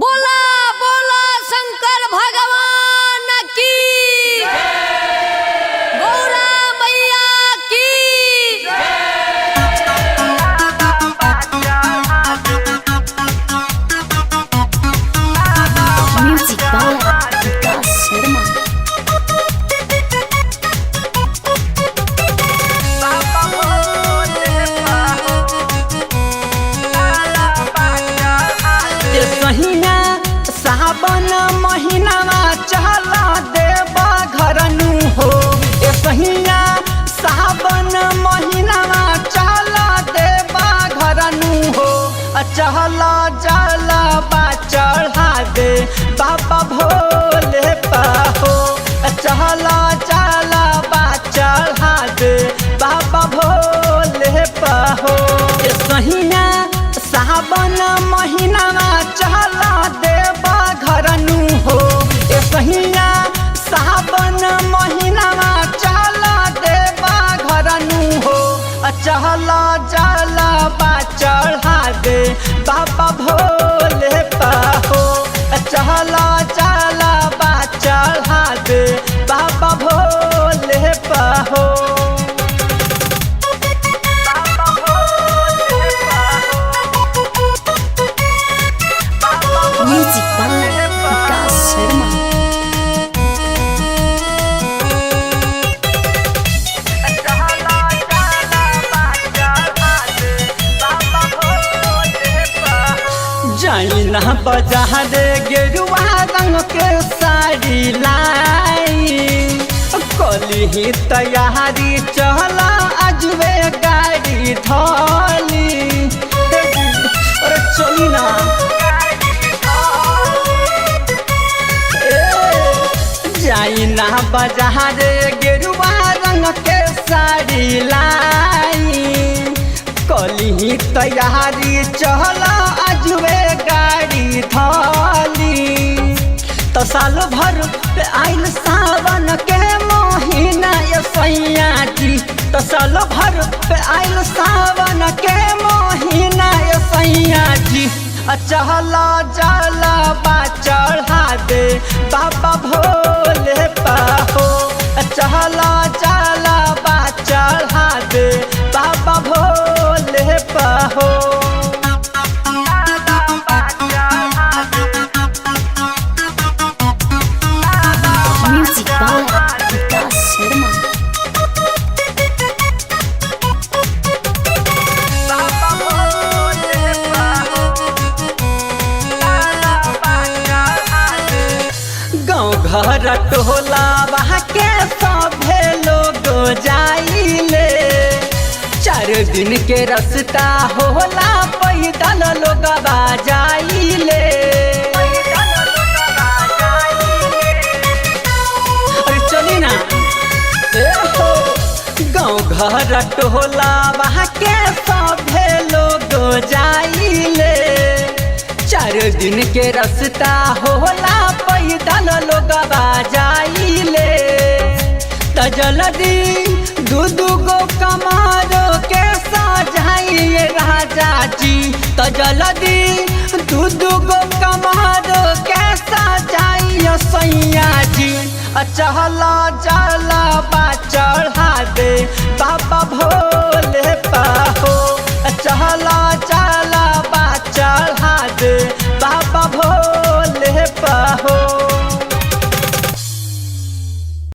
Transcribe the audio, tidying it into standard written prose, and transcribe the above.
बोला बोला शंकर भगवान की गौरा मैया की म्यूजिक बाला विकास शर्मा। सहिया सावन महीनावा चला देवा घरनु हो। ए सहिया सावन महीनावा चला देवा घरनु हो। चहला जला बा चढ़ा दे बाबा भोले पाहो। चहला जला बा चढ़ा दे बाबा भोले पाहो। ए सहिया सावन महीनावा चला देवा घरनु हो। ए सहिया सावन महीनावा चला देवा घरनु हो। चहला जला बा चढ़ा दे बाबा भोले पाहो। चहला जला बा चढ़ा दे बाबा भोले पाहो। म्यूजिक बाला विकास शर्मा। जाइना बाजार गेरुआ रंग के साड़ी लाई। कली ही तैयारी चला अजबे गाड़ी धोली। अरे चली ना जाइना बाजार गेरुआ रंग के साड़ी लाई। कली ही तैयारी चला अजबे गाड़ी धोली। तो साल भर पे आइल सावन के महीना ये सैया जी। तो साल भर पे आइल सावन के महीना ये सैया जी। चहला जला बा चढ़ा दे बाबा भोले पाहो। चहला जला बा चढ़ा दे बाबा भोले पाहो। म्यूजिक बाला विकास शर्मा। गाँव घर टोला वहाँ के सभे लोग जाइले। 4 दिन के रास्ता होला पैदल लोग जाइले। अरे चली ना गाँव घर टोला वहाँ के सभे लोग जाइले। 4 दिन के रास्ता होला पैदल लोग जाइले। त जल्दी दू गो कमारो के सजाइए राजा जी। त जल्दी दू गो कमारो के सजाइए सैया जी। चहला जला बा चढ़ा दे बाबा भोले